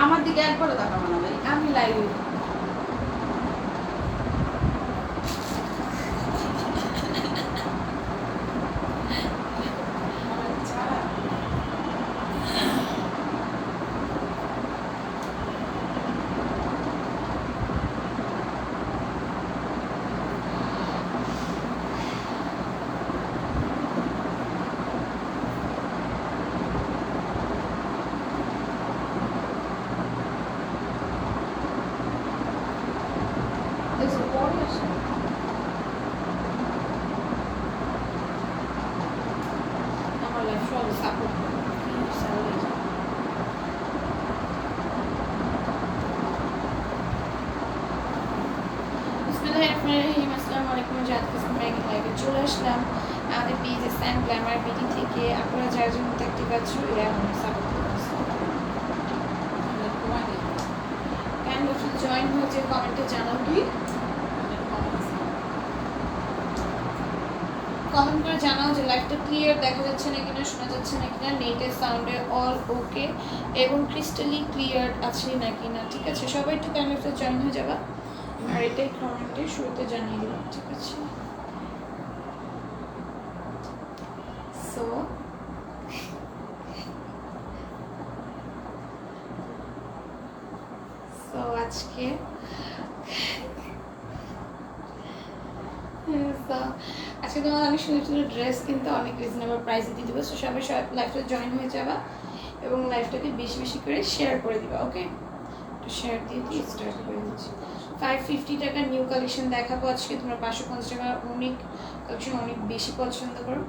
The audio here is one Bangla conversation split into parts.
আমার দিকে একবারও তাকাবো না ভাই, আমি লাইভে। আমার লাইভ সব সাপোর্ট চলে আসলাম আমাদের পেজে স্যান্ড গ্ল্যামার বিডি থেকে। আপনারা যার জন্য দেখতে পাচ্ছ এরা আমার সাপোর্ট করতেছে। জয়েন হয়েছে কমেন্টে জানাও, কি কমেন্ট করে জানাও যে লাইভটা ক্লিয়ার দেখা যাচ্ছে না কিনা, শোনা যাচ্ছে না কিনা, নেটের সাউন্ডে অল ওকে এবং ক্রিস্টালি ক্লিয়ার আছে না কিনা। ঠিক আছে, সবাই একটু ক্যামেরাতে জয়েন হয়ে যাবা। আর এটাই কমেন্টে শুরুতে জানিয়ে দিলাম। ঠিক আছে, সো আজকে আজকে তোমার অনেক সুন্দর সুন্দর ড্রেস কিন্তু অনেক রিজনেবল প্রাইসে দিয়ে দেবো। সো সবাই লাইভটা জয়েন হয়ে যাবা এবং লাইভটাকে বেশি বেশি করে শেয়ার করে দিবা। ওকে, একটু শেয়ার দিয়ে দিয়ে স্টার্ট করে দিচ্ছি। 550 টাকার নিউ কালেকশন দেখাবো আজকে। তোমরা 550 টাকার অনেক কালেকশন অনেক বেশি পছন্দ করো।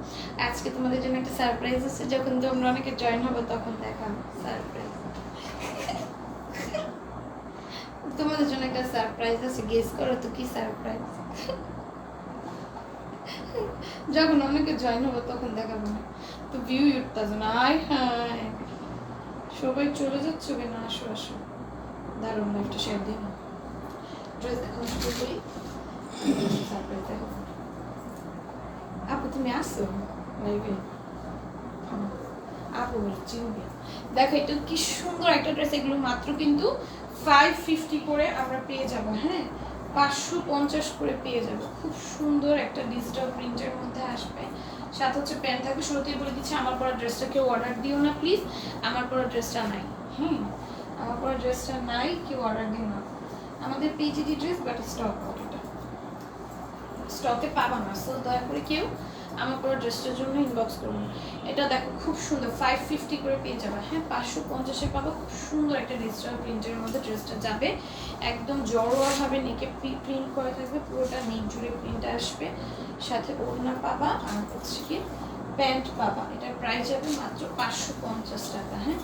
আজকে তোমাদের জন্য একটা সারপ্রাইজ আছে, যখন তোমরা অনেকে জয়েন হবে তখন দেখাবো সারপ্রাইজ। তোমাদের জন্য একটা সারপ্রাইজ আছে, গেস করো তো কি সারপ্রাইজ। যখন অনেকে জয়েন হবে তখন দেখাবো না তো ভিউ উঠতেছে না। আয় হায়, সবাই চলে যাচ্ছে কেন? আসো আসো, দারুণ লাইফটা শেয়ার দিই না। ড্রেস দেখানো শুরু করি। সারপ্রাইজ দেখো। আপু তুমি আসো লাইভে? আপু বলে চিনবে। দেখো এটা কি সুন্দর একটা ড্রেস। এগুলো মাত্র কিন্তু 550 করে আমরা পেয়ে যাব। হ্যাঁ, 550 করে পেয়ে যাব। খুব সুন্দর একটা ডিজিটাল প্রিন্টের মধ্যে আসবে। সাথে হচ্ছে প্যান্ট থাকবে। শুরুতেই বলে দিচ্ছি, আমার পরা ড্রেসটা কেউ অর্ডার দিও না প্লিজ। আমার পরা ড্রেসটা নাই। হ্যাঁ, আমার পরা ড্রেসটা নাই, কেউ অর্ডার দিও না। আমাদের পেজে দি ড্রেস, বাট স্টক আউট, এটা স্টকে পাবা না। সো দয়া করে কেউ আমার পরা ড্রেসটার জন্য ইনবক্স করুন। এটা দেখো খুব সুন্দর, 550 করে পেয়ে যাবে। হ্যাঁ, 550-এ পাবো। খুব সুন্দর একটা ডিজিটাল প্রিন্টের মধ্যে ড্রেসটা যাবে। একদম জড়োয়াভাবে নেকে প্রিন্ট করা থাকবে, পুরোটা নেক জুড়ে প্রিন্ট আসবে। সাথে ওড়না পাবা আর হচ্ছে কি প্যান্ট পাবা। এটার প্রাইস যাবে মাত্র 550 টাকা। হ্যাঁ,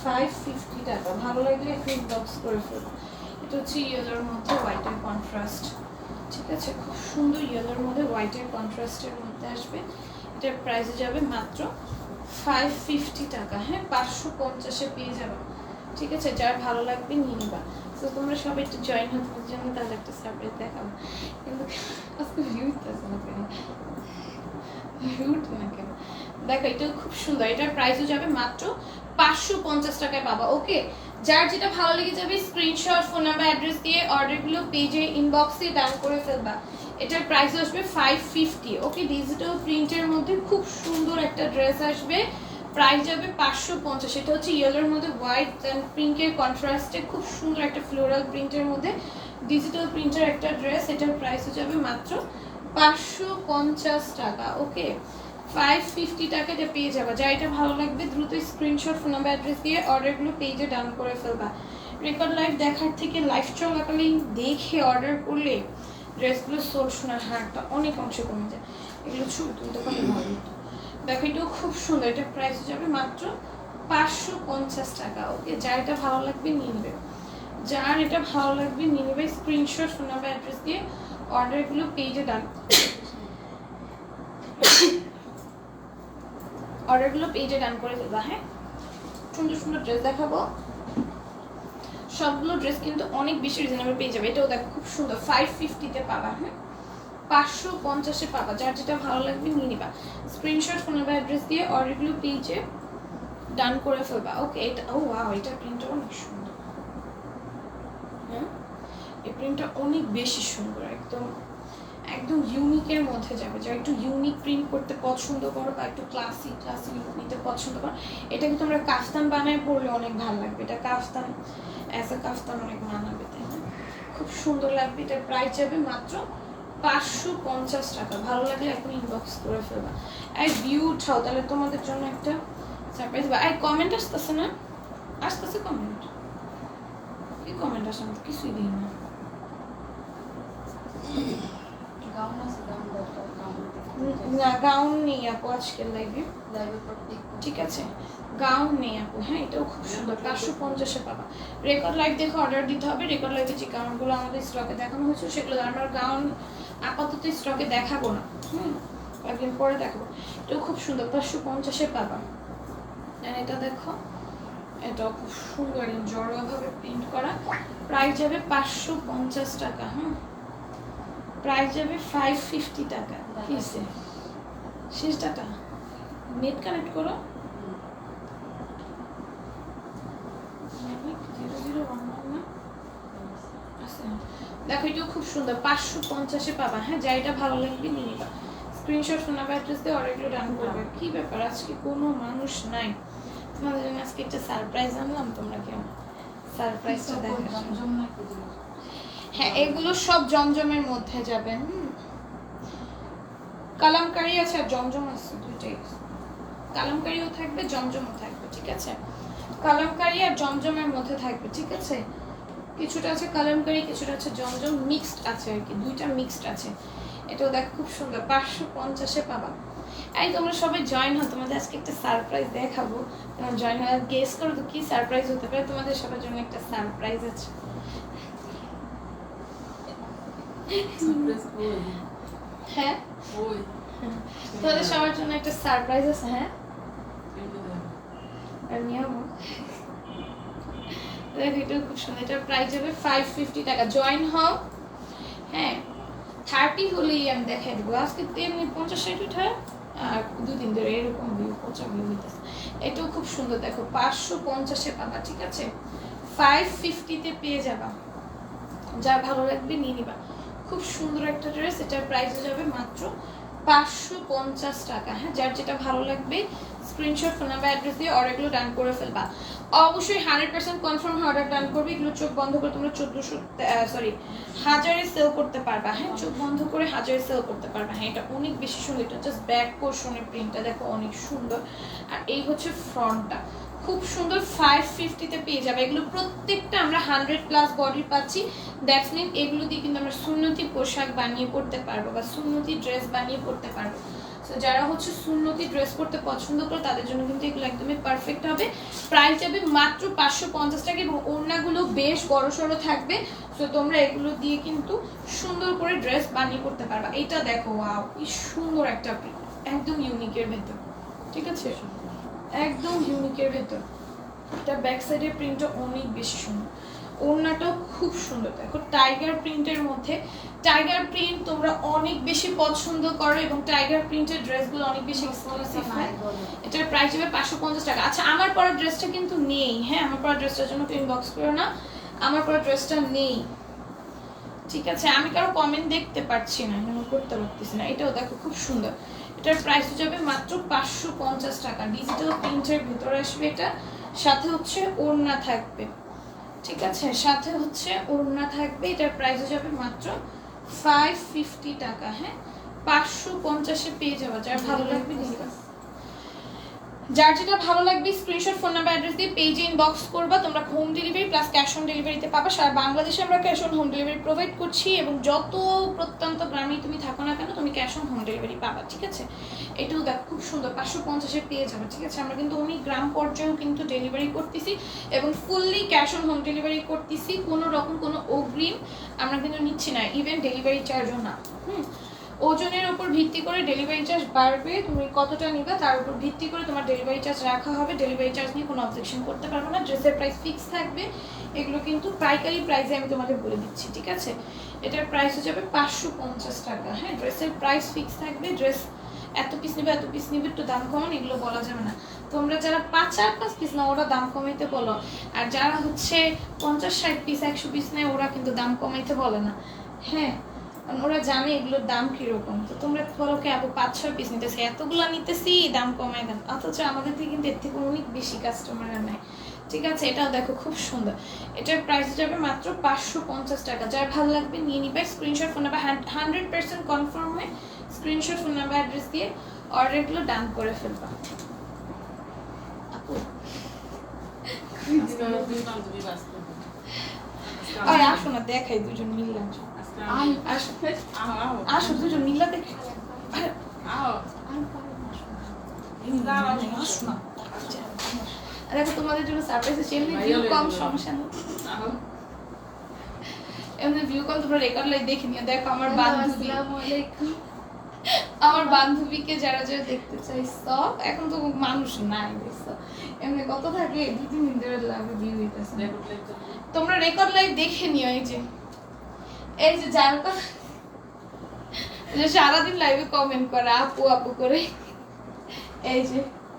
550 টাকা। ভালো লাগলে একটু ইনবক্স করে ফেলবো। এটা হচ্ছে ইয়েলোর মধ্যে হোয়াইটের কন্ট্রাস্ট। ঠিক আছে, খুব সুন্দর ইয়েলোর মধ্যে হোয়াইটের কন্ট্রাস্টের মধ্যে আসবে। এটার প্রাইসে যাবে মাত্র 550 টাকা। হ্যাঁ, 550-এ পেয়ে যাবে। ঠিক আছে, যার ভালো লাগবে নিয়ে নিবা। তো তোমরা সবাই একটু জয়েন হতে জন্য তাহলে একটা সারপ্রাইজ দেখাবো। কিন্তু আজকে ভিউ উঠতেছে না কেন? ভিউ উঠবে না কেন? দেখো এটা খুব সুন্দর। এটার প্রাইসও যাবে মাত্র 550 টাকায় পাবা। ওকে, যার যেটা ভালো লেগে যাবে স্ক্রিনশট, ফোন নাম্বার, অ্যাড্রেস দিয়ে অর্ডারগুলো পেজে ইনবক্সে ডান করে ফেলবা। এটার প্রাইস আসবে 550। ওকে, ডিজিটাল প্রিন্টের মধ্যে খুব সুন্দর একটা ড্রেস আসবে। প্রাইস যাবে 550। এটা হচ্ছে ইয়েলোর মধ্যে হোয়াইট অ্যান্ড পিঙ্কের কন্ট্রাস্টে খুব সুন্দর একটা ফ্লোরাল প্রিন্টের মধ্যে ডিজিটাল প্রিন্টের একটা ড্রেস। এটার প্রাইসও যাবে মাত্র 550 টাকা। ওকে, 550 টাকা এটা পেয়ে যাবা। যা এটা ভালো লাগবে দ্রুত স্ক্রিনশট, ফোন নাম্বার, অ্যাড্রেস দিয়ে অর্ডারগুলো পেজে ডাউন করে ফেলবা। রেকর্ড লাইভ দেখার থেকে লাইভ চলাকালীন দেখে অর্ডার করলে ড্রেসগুলো সোল শোনার হারটা অনেক অংশে কমে যায়। এগুলো ছবি তুলতে পারলে ভালো হতো। দেখো এটাও খুব সুন্দর। এটার প্রাইস যাবে মাত্র 550 টাকা। ওকে, যার এটা ভালো লাগবে নিয়ে নেবে। যার এটা ভালো লাগবে নিয়ে নেবে। স্ক্রিনশট, ফোন নাম্বার, অ্যাড্রেস দিয়ে অর্ডারগুলো পেজে ডান অর্ডারগুলো পেজে ডান করে দেবা। হ্যাঁ, সুন্দর সুন্দর ড্রেস দেখাবো। সবগুলো ড্রেস কিন্তু অনেক বেশি রিজনেবল পেয়ে যাবে। এটাও দেখো খুব সুন্দর, 550-তে পাবা। হ্যাঁ, 550-এ পাবা। যার যেটা ভালো লাগবে নিয়ে নিবা। স্ক্রিনশট, ফোন নাম্বার, অ্যাড্রেস দিয়ে অর্ডারগুলো পেজে ডান করে ফেলবা। ওকে, এটা ও ওয়াও, এটা প্রিন্টটা অনেক সুন্দর। হ্যাঁ, এই প্রিন্টটা অনেক বেশি সুন্দর, একদম একদম ইউনিকের মধ্যে যাবে। যারা একটু ইউনিক প্রিন্ট করতে পছন্দ করো বা একটু ক্লাসি লুক নিতে পছন্দ করো, এটা কিন্তু আমরা কাফতান বানায় পরলে অনেক ভালো লাগবে। এটা কাফতান অ্যাজ এ কাফতান অনেক মানাবে, তাই না? খুব সুন্দর লাগবে। এটার প্রাইস যাবে মাত্র 550 টাকা। ভালো লাগলে এখন ইনবক্স করে ফেলবা। আর ভিউ উঠাও, তাহলে তোমাদের জন্য একটা সারপ্রাইজ। বা আর কমেন্ট আসতেছে না? আসতেছে কমেন্ট? কি কমেন্ট আসে? আমি কিছুই দিই না। না গাউন নেই আপু আজকের লাইভে, ঠিক আছে? গাউন নেই আপু। হ্যাঁ, এটাও খুব সুন্দর, 550-এ পাবা। রেকর্ড লাইভ দেখে অর্ডার দিতে হবে। রেকর্ড লাইভে যে গাউনগুলো আমাদের স্টকে দেখানো হয়েছে সেগুলো আমরা গাউন আপাতত স্টকে দেখাবো না, কয়েকদিন পরে দেখাবো। এটাও খুব সুন্দর, 550-এ পাবা। এটা দেখো, এটাও খুব সুন্দর জড়োভাবে প্রিন্ট করা। প্রাইস যাবে 550 টাকা। প্রাইস যাবে 550 টাকা। কি শেষ ডাটা? নেট কানেক্ট করো। দেখো এটাও খুব সুন্দর, 550-এ পাবা। হ্যাঁ, যা এটা ভালো লাগবে নিয়ে নিবা। স্ক্রিনশট ফোন নাম্বার অ্যাড্রেস দিয়ে অর্ডারগুলো ডান করবে। কি ব্যাপার, আজকে কোনো মানুষ নাই? তোমাদের জন্য আজকে একটা সারপ্রাইজ আনলাম। তোমরা কেমন সারপ্রাইজটা দেখো? হ্যাঁ, এগুলো সব জমজমের মধ্যে যাবে। কালামকারী আছে আর জমজম আছে, দুইটাই। কালামকারীও থাকবে, জমজমও থাকবে, ঠিক আছে? কালামকারী আর জমজমের মধ্যে থাকবে, ঠিক আছে? কিছুটা আছে কালামকারী, কিছুটা আছে জমজম, মিক্সড আছে আর কি, দুইটা মিক্সড আছে। এটাও দেখ খুব সুন্দর, 550-এ পাবা। এই তোমরা সবাই জয়েন হও, তোমাদের আজকে একটা সারপ্রাইজ দেখাবো। তোমরা জয়েন হও, গেস করো তো কি সারপ্রাইজ হতে পারে। তোমাদের সবার জন্য একটা সারপ্রাইজ আছে। হ্যাঁ, তোমাদের সবার জন্য একটা সারপ্রাইজ আছে। হ্যাঁ, আর নিয়ম এটাও খুব সুন্দর। এটার প্রাইস যাবে 550 টাকা। জয়েন হও। হ্যাঁ, 30 হলেই আমি দেখাই দেবো। আজকে তেমনি 50-60 উঠায় আর 2 দিন ধরে এরকম ভিউ 50 ভিউ হইতেছে। এটাও খুব সুন্দর, দেখো 550-এ পাবা, ঠিক আছে? 550-তে পেয়ে যাবা। যা ভালো লাগবে নিয়ে নিবা। খুব সুন্দর একটা ড্রেস। এটার প্রাইস যাবে মাত্র 550 টাকা। হ্যাঁ, যার যেটা ভালো লাগবে স্ক্রিনশট ফোন নাম্বার অ্যাড্রেস দিয়ে অর্ডারগুলো ডান করে ফেলবা। অবশ্যই 100% কনফার্ম অর্ডার ডান করবে। এগুলো চোখ বন্ধ করে তোমরা 1000-এ সেল করতে পারবা। হ্যাঁ, চোখ বন্ধ করে 1000-এ সেল করতে পারবা। হ্যাঁ, এটা অনেক বেশি সুন্দর। এটা জাস্ট ব্যাক পোর্শনের প্রিন্টটা দেখো অনেক সুন্দর। আর এই হচ্ছে ফ্রন্টটা, খুব সুন্দর। 550-তে পেয়ে যাবে। এগুলো প্রত্যেকটা আমরা 100+ বডি পাচ্ছি। দ্যাটস মিন এগুলো দিয়ে কিন্তু আমরা সুন্নতি পোশাক বানিয়ে পড়তে পারবো বা সুন্নতি ড্রেস বানিয়ে পড়তে পারবো। সো যারা হচ্ছে সুন্নতি ড্রেস পরতে পছন্দ করে তাদের জন্য কিন্তু এগুলো একদমই পারফেক্ট হবে। প্রাইস যাবে মাত্র 550 টাকা এবং ওড়নাগুলো বেশ বড়সড় থাকবে। সো তোমরা এগুলো দিয়ে কিন্তু সুন্দর করে ড্রেস বানিয়ে পড়তে পারবা। এটা দেখো, ওয়াও কি সুন্দর একটা প্রিন্ট, একদম ইউনিকের ভেতর, ঠিক আছে? একদম ইউনিকের ভেতর। এটা ব্যাক সাইডের প্রিন্টটা অনেক বেশি সুন্দর। ওড়নাটাও খুব সুন্দর। দেখো টাইগার প্রিন্টের মধ্যে, টাইগার প্রিন্ট তোমরা অনেক বেশি পছন্দ করো এবং টাইগার প্রিন্টের ড্রেসগুলো অনেক বেশি এক্সক্লুসিভ হয়। এটার প্রাইস হবে 550 টাকা। আচ্ছা, আমার পরা ড্রেসটা কিন্তু নেই। হ্যাঁ, আমার পরা ড্রেসটার জন্য তো ইনবক্স করো না। আমার পরা ড্রেসটা নেই, ঠিক আছে? আমি কারো কমেন্ট দেখতে পাচ্ছি না, এমন করতে পারতেছি না। এটাও দেখো খুব সুন্দর। এটার প্রাইস যাবে মাত্র 550 টাকা। ডিজিটাল প্রিন্টের ভিতরে আসবে এটা, সাথে হচ্ছে ওড়না থাকবে, ঠিক আছে? সাথে হচ্ছে ওড়না থাকবে। এটার প্রাইস যাবে মাত্র 550 টাকা। হ্যাঁ, 550-এ পেয়ে যাবে। যার ভালো লাগবে নিবা। যার যেটা ভালো লাগবে স্ক্রিনশট ফোন নাম্বার অ্যাড্রেস দিয়ে পেজে ইনবক্স করবা। তোমরা home delivery plus cash on ডেলিভারিতে পাবা। সারা বাংলাদেশে আমরা cash on home delivery provide করছি এবং যত প্রত্যন্ত গ্রামেই তুমি থাকো না কেন তুমি ক্যাশ অন হোম ডেলিভারি পাবা, ঠিক আছে? এটাও দেখো খুব সুন্দর, 550-এ পেয়ে যাবে, ঠিক আছে? আমরা কিন্তু অনেক গ্রাম পর্যায়েও কিন্তু ডেলিভারি করতেছি এবং fully cash on home delivery করতেছি। কোনো রকম কোনো অগ্রিম আমরা কিন্তু নিচ্ছি না, ইভেন ডেলিভারি চার্জও না। ওজনের উপর ভিত্তি করে ডেলিভারি চার্জ বাড়বে। তুমি কতটা নিবা তার উপর ভিত্তি করে তোমার ডেলিভারি চার্জ রাখা হবে। ডেলিভারি চার্জ নিয়ে কোনো অবজেকশন করতে পারবো না। ড্রেসের প্রাইস ফিক্স থাকবে। এগুলো কিন্তু পাইকারি প্রাইসে আমি তোমাদের বলে দিচ্ছি, ঠিক আছে? এটার প্রাইস হচ্ছে 550 টাকা। হ্যাঁ, ড্রেসের প্রাইস ফিক্স থাকবে। ড্রেস এত পিস নিবে এত পিস নিবে একটু দাম কমান এগুলো বলা যাবে না। তোমরা যারা 5 পিস না ওরা দাম কমাইতে বলো, আর যারা হচ্ছে 50-60 পিস 100 পিস নেয় ওরা কিন্তু দাম কমাইতে বলে না। হ্যাঁ, কারণ ওরা জানে এগুলোর দাম কিরকম। তো তোমরা বলো কি আপু 5-6 পিস নিতেছি, এতগুলো নিতেছি, দাম কমাই দেন। অথচ আমাদের থেকে কিন্তু এর থেকে অনেক বেশি কাস্টমাররা নেয়। ঠিক আছে, এটাও দেখো খুব সুন্দর। এটার প্রাইস যাবে মাত্র 550 টাকা। যার ভালো লাগবে নিয়ে নিবে। স্ক্রিনশট, ফোন নাম্বার 100% কনফার্ম হয়ে স্ক্রিনশট, ফোন নাম্বার, অ্যাড্রেস দিয়ে অর্ডারগুলো ডান করে ফেলবা। আপু আসো না, দেখাই দুজন মিললাম। আসো দুজন মিল্লা দেখে। দেখো তোমাদের জন্য সারপ্রাইজ আছে। এমনি ভিউ কম, সমস্যা নেই। এমনি ভিউ কম, তোমরা রেকর্ড লাইভ দেখে নিও। দেখো আমার বান্ধবী, আমার বান্ধবীকে যারা যারা দেখতে চাইছো, এখন তো মানুষ নাই দেখছো, এমনি কত থাকে 2-3 দিন ধরে লাইভে ভিউ হইতেছে। তোমরা রেকর্ড লাইভ দেখে নিও। এই যে যার কথা যে সারাদিন লাইভে কমেন্ট করে আপু আপু করে, এই যে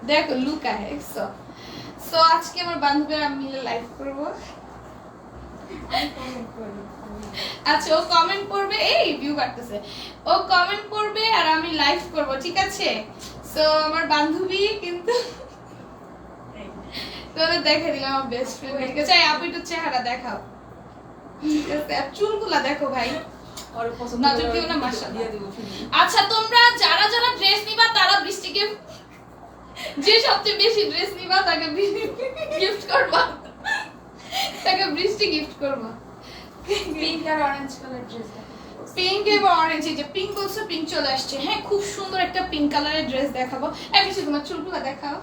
দেখো লুকায়। সো আজকে আমার বান্ধবীরা মিলে লাইভ করব। আচ্ছা, ও কমেন্ট করবে, এই ভিউ কাটতেছে, ও কমেন্ট করবে আর আমি লাইভ করব, ঠিক আছে? সো আমার বান্ধবী কিন্তু তোদের দেখে দিলাম, আমার বেস্ট ফ্রেন্ড। ঠিক আছে, আপু একটু চেহারা দেখাও। ঠিক আছে, আর চুলগুলা দেখো ভাই, নজর দিও না, মাশাআল্লাহ। আচ্ছা, তোমরা যারা যারা ড্রেস নিবা তারা বৃষ্টিকে, যে সবচেয়ে বেশি ড্রেস নিবা তাকে গিফট করবা, তাকে বৃষ্টি গিফট করবা। পিঙ্ক আর অরেঞ্জ কালার ড্রেস, পিঙ্ক এবং অরেঞ্জ। এই যে পিঙ্ক বলছো, পিঙ্ক চলে আসছে। হ্যাঁ, খুব সুন্দর একটা পিঙ্ক কালারের ড্রেস দেখাবো। কিছু তোমার চুলগুলো দেখাও।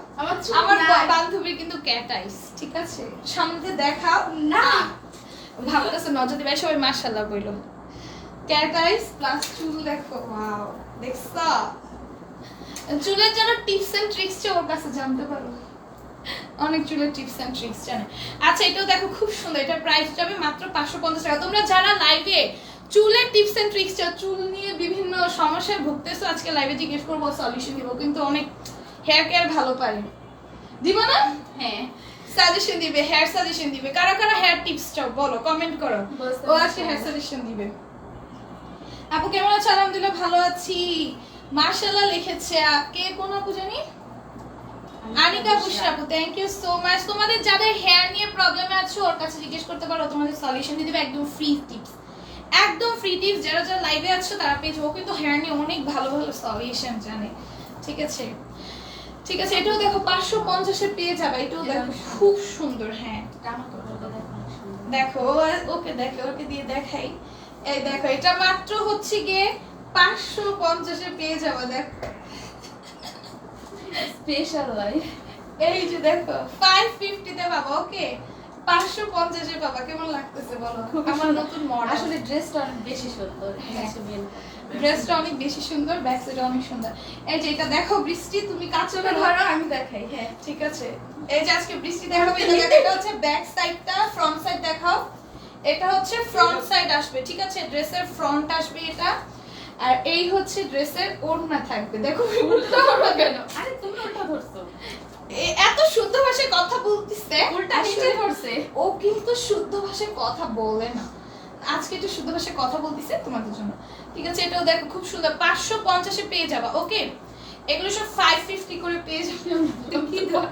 আমার বান্ধবী কিন্তু ক্যাট আইস, ঠিক আছে? সামনে দেখাও না, ভাবতেছে নজর দিবে, সবাই মাশাআল্লাহ বইলো। ক্যাট আইস প্লাস চুল দেখো, ওয়াও, দেখছো? চুলের জন্য টিপস এন্ড ট্রিক্স ওর কাছে জানতে পারো, অনেক চুলের টিপস এন্ড ট্রিক্স জানে। আচ্ছা, এটাও দেখো খুব সুন্দর। এটার প্রাইস যাবে মাত্র 550 টাকা। তোমরা যারা লাইভে চুলের টিপস এন্ড ট্রিক্স, চুল নিয়ে বিভিন্ন সমস্যায় ভুগতেছো, আজকে লাইভে জিজ্ঞেস করবো, সলিউশন দিব। কিন্তু অনেক হেয়ার কেয়ার ভালো পারে, দিব না? হ্যাঁ, সাজেশন দিবে, হেয়ার সাজেশন দিবে। কারা কারা হেয়ার টিপস চাও বলো, কমেন্ট করো। ও আজকে হেয়ার সাজেশন দিবে। আপু কেমন আছো? আলহামদুলিল্লাহ ভালো আছি, মাশাআল্লাহ লিখেছে। কে কোন আপু জানি? আনিকা বুশরা আপু, থ্যাংক ইউ সো মাচ। তোমাদের যাদের হেয়ার নিয়ে প্রবলেমে আছো ওর কাছে জিজ্ঞেস করতে পারো, তোমাদের সলিউশন দিয়ে দিবে, একদম ফ্রি টিপস, একদম ফ্রি টিপস। যারা যারা লাইভে আছো তারা পেয়েছো, ও কিন্তু হেয়ার নিয়ে অনেক ভালো ভালো সলিউশন জানে, ঠিক আছে? ঠিক আছে, এটাও দেখো 550 এ পেয়ে যাবে। এটাও দেখো খুব সুন্দর। হ্যাঁ দেখো, ওকে দেখো, ওকে দিয়ে দেখাই। এই দেখো, এটা মাত্র হচ্ছে গিয়ে 550 এ পেয়ে যাবে। দেখো স্পেশাল লাইফ, এই যে দেখো 550 তে পাবো। ওকে, 550 এ পাবা। কেমন লাগতেছে বলো? আমার নতুন মডেল। আসলে ড্রেসটা অনেক বেশি সুন্দর, ড্রেসটা অনেক বেশি সুন্দর, ব্যাক সাইডটা অনেক সুন্দর। এই যে এটা দেখো বৃষ্টি, তুমি কাঁচলে ধরো, আমি দেখাই। হ্যাঁ ঠিক আছে, এই যে আজকে বৃষ্টি দেখাবো। এটা হচ্ছে ব্যাক সাইডটা, ফ্রন্ট সাইড দেখাও। এটা হচ্ছে ফ্রন্ট সাইড আসবে, ঠিক আছে? ড্রেসের ফ্রন্ট আসবে এটা, আর এই হচ্ছে ড্রেসের ওড়না থাকবে। দেখো উল্টা করবা কেন? আরে তুমি উল্টা ধরছো, এত শুদ্ধ ভাষায় কথা বলতিছে, উল্টা নিচে ধরছে। ও কিন্তু শুদ্ধ ভাষায় কথা বলে না, আজকে একটু শুদ্ধ ভাষায় কথা বলতিছে তোমাদের জন্য, ঠিক আছে? এটাও দেখো খুব সুন্দর, 550 এ পেয়ে যাবা। ওকে, এগুলো সব 550 করে পেয়ে যাবে। কি ধর,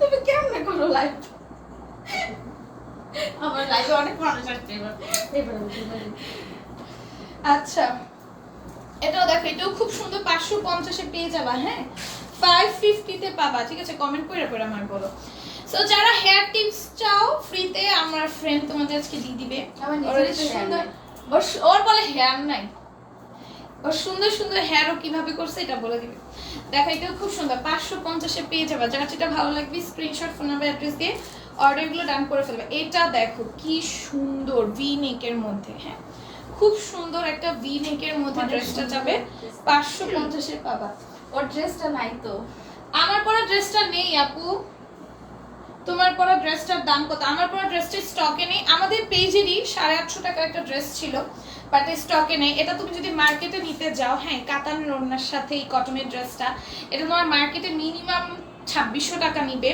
তুমি কেমনে করো লাইভ? আমার লাইভে অনেক মানুষ আসছে এবার। আচ্ছা, এটাও দেখো, এটাও খুব সুন্দর, 550 এ পেয়ে যাবা। হ্যাঁ, 550 তে পাবা, ঠিক আছে? কমেন্ট করে করে আমার বলো। সো যারা হেয়ার টিপস চাও ফ্রিতে, আমার ফ্রেন্ড তোমাদের আজকে দিয়ে দিবে। সুন্দর, ওর বলে হেয়ার নাই, ওর সুন্দর সুন্দর হেয়ারও কিভাবে করছে এটা বলে দিবে। দেখো, এটাও খুব সুন্দর, 550 এ পেয়ে যাবা। যার যেটা ভালো লাগবে স্ক্রিনশট, ফোন নাম্বার, অ্যাড্রেস দিয়ে অর্ডারগুলো ডান করে ফেলবে। এটা দেখো কি সুন্দর, ভি নেকের মধ্যে। হ্যাঁ, খুব সুন্দর একটা ভি নেকের মধ্যে ড্রেসটা যাবে, 550 এ পাবা। ওর ড্রেসটা নাই তো, আমার পরা ড্রেসটা নেই আপু। তোমার পরা ড্রেসটার দাম কত? আমার পরা ড্রেসটা স্টকে নেই। আমাদের পেজেরই 850 টাকার একটা ড্রেস ছিল, বাট স্টকে নেই। এটা তুমি যদি মার্কেটে নিতে যাও, হ্যাঁ, কাতানের ওড়নার সাথে এই কটনের ড্রেসটা, এটা তোমার মার্কেটে মিনিমাম 2600 টাকা নিবে,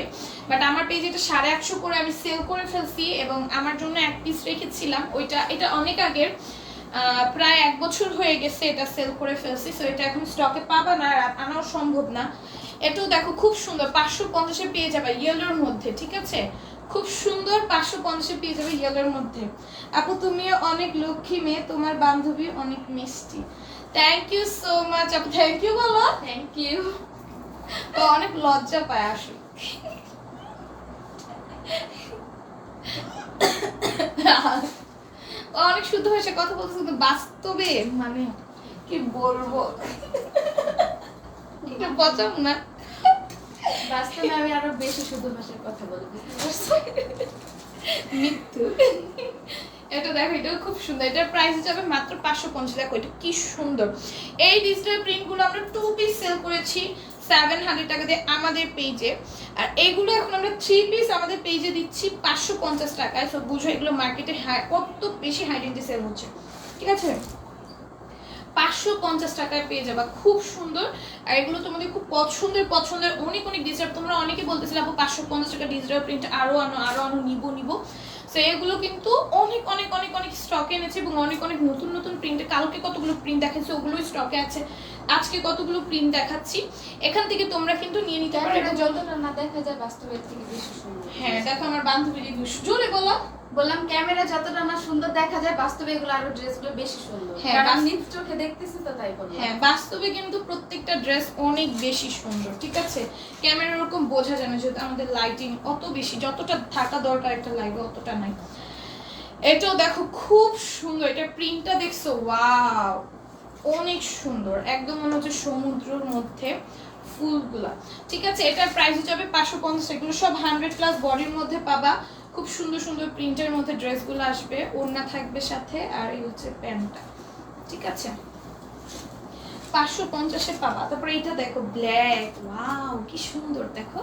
বাট আমার পেজে এটা 150 করে আমি সেল করে ফেলছি এবং আমার জন্য এক পিস রেখেছিলাম। এটা অনেক আগের, প্রায় 1 বছর হয়ে গেছে এটা সেল করে ফেলছি। সো এটা এখন স্টকে পাবা না, আর আনাও সম্ভব না। এটাও দেখো খুব সুন্দর, 550-এ পেয়ে যাবে ইয়েলোর মধ্যে, ঠিক আছে? খুব সুন্দর, 550-এ পেয়ে যাবে ইয়েলোর মধ্যে। আপু তুমিও অনেক লক্ষ্মী মেয়ে, তোমার বান্ধবী অনেক মিষ্টি। থ্যাংক ইউ সো মাচ আপু, থ্যাংক ইউ বলো। Thank you. তো অনেক লজ্জা পায় আসলে। ও অনেক শুদ্ধ ভাষায় কথা বলতেছে, কিন্তু বাস্তবে মানে কি বলবো, এটা পচাম না। বাস্তবে আমি আরো বেশি শুদ্ধ ভাষায় কথা বলি, বুঝতে পারছো? মৃত্যু। এটা দেখো, এটাও খুব সুন্দর। এটার প্রাইস যাবে মাত্র 550। দেখো এটা কি সুন্দর। এই ডিজিটাল প্রিন্টগুলো আমরা 2 পিস সেল করেছি 700 টাকা দিয়ে আমাদের পেজে, আর এগুলো এখন আমরা 3 পিস আমাদের পেজে দিচ্ছি 550 টাকায়। সো বুঝো এগুলো মার্কেটে কত বেশি হাই রেঞ্জে সেল হচ্ছে, ঠিক আছে? 550 টাকায় পেয়ে যাবা, খুব সুন্দর। আর এগুলো তোমাদের খুব পছন্দের অনেক ডিজিটাল, তোমরা অনেকে বলতেছিলে আপু 550 টাকা ডিজিটাল প্রিন্ট আরো আনো, নিব। সো এগুলো কিন্তু অনেক স্টকে এনেছে এবং অনেক নতুন প্রিন্টে। কালকে কতগুলো প্রিন্ট দেখাচ্ছি, ওগুলোই স্টকে আছে। আজকে কতগুলো প্রিন্ট দেখাচ্ছি, এখান থেকে তোমরা কিন্তু নিয়ে নিতে পারো। ক্যামেরা যতটা না দেখা যায় বাস্তবের থেকে বেশি সুন্দর। হ্যাঁ দেখো আমার বান্ধবী রিভিউ, জোরে বলো। বললাম ক্যামেরা যতটা না সুন্দর দেখা যায় বাস্তবে এগুলো আরো ড্রেসগুলো বেশি সুন্দর। হ্যাঁ, কারণ নিজ চোখে দেখতেছি তো তাই বললাম। হ্যাঁ বাস্তবে কিন্তু প্রত্যেকটা ড্রেস অনেক বেশি সুন্দর, ঠিক আছে? ক্যামেরা এরকম বোঝা যায় না, যেহেতু আমাদের লাইটিং অত বেশি, যতটা থাকা দরকার একটা লাইভে অতটা নাই। এটাও দেখো খুব সুন্দর, এটা প্রিন্টটা দেখছো, ওয়াও অনেক সুন্দর, একদম মনে হচ্ছে সমুদ্রের মধ্যে ফুলগুলা, ঠিক আছে? এটার প্রাইস যাবে 550। এগুলো সব 100+ বডির মধ্যে পাবা। খুব সুন্দর প্রিন্টের মধ্যে ড্রেসগুলো আসবে, ওড়না থাকবে সাথে, আর এই হচ্ছে প্যান্টটা, ঠিক আছে? 550-এ পাবা। তারপরে এটা দেখো ব্ল্যাক, ওয়াও কি সুন্দর। দেখো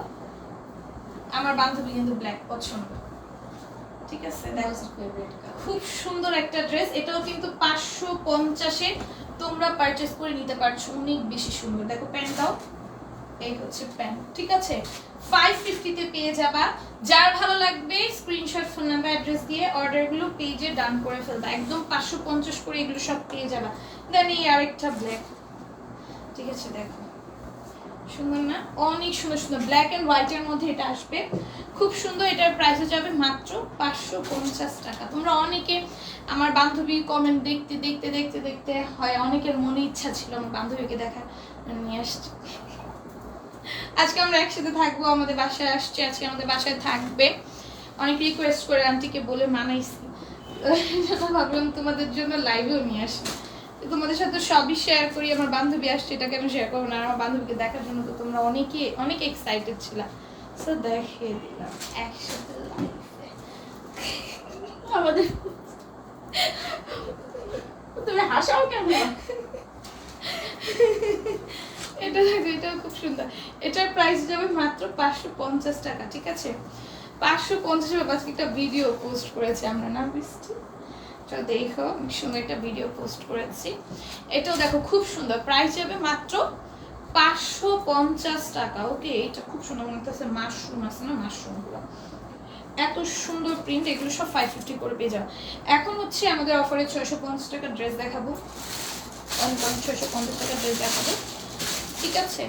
আমার বান্ধবী কিন্তু ব্ল্যাক পছন্দ, ঠিক আছে? দেখো খুব সুন্দর একটা ড্রেস। এটাও কিন্তু 550-এ তোমরা পারচেজ করে নিতে পারছো, অনেক বেশি সুন্দর। দেখো প্যান্টটাও, এই হচ্ছে প্যান্ট, ঠিক আছে? 550-তে পেয়ে যাবা। যার ভালো লাগবে স্ক্রিনশট, ফোন নাম্বার, অ্যাড্রেস দিয়ে অর্ডারগুলো পেজে ডান করে ফেলবা। একদম 550 করে এগুলো সব পেয়ে যাবা। দেন এই আরেকটা ব্ল্যাক, ঠিক আছে? দেখো সুন্দর না, অনেক সুন্দর ব্ল্যাক এন্ড হোয়াইটের মধ্যে এটা আসবে, খুব সুন্দর। এটার প্রাইস যাবে মাত্র 550 টাকা। তোমরা অনেকে আমার বান্ধবী কমেন্ট দেখতে হয় অনেকের মনে ইচ্ছা ছিল আমার বান্ধবীকে দেখা, নিয়ে আসছি। আজকে আমরা একসাথে থাকবো, আমাদের বাসায় আসছে, আজকে আমাদের বাসায় থাকবে। অনেক রিকোয়েস্ট করে আন্টিকে বলে মানাইছি, ভাবলাম তোমাদের জন্য লাইভেও নিয়ে আসি, তোমাদের সাথে সবই শেয়ার করি। আমার বান্ধবী আসছে, এটা কেন শেয়ার করবো না? আমার বান্ধবীকে দেখার জন্য তো তোমরা অনেক এক্সাইটেড ছিলা, সো দেখিয়ে দিলাম একসাথে লাইভে আমাদের। তুমি হাসাও কেন? এটা দেখো, এটাও খুব সুন্দর। এটার প্রাইস যাবে মাত্র 550 টাকা, ঠিক আছে? 550 টাকা। আজকে একটা ভিডিও পোস্ট করেছি আমরা, না বৃষ্টি? দেখো সুন্দর একটা ভিডিও পোস্ট করেছি। এটাও দেখো খুব সুন্দর, প্রাইস যাবে মাত্র 550 টাকা। ওকে, এটা খুব সুন্দর, মনে হচ্ছে মাশরুম আছে না, মাশরুমগুলো এত সুন্দর প্রিন্ট। এগুলো সব 550 করে পেয়ে যাও। এখন হচ্ছে আমাদের অফারে 650 টাকা ড্রেস দেখাবো, 650 টাকা ড্রেস দেখাবো, ঠিক আছে?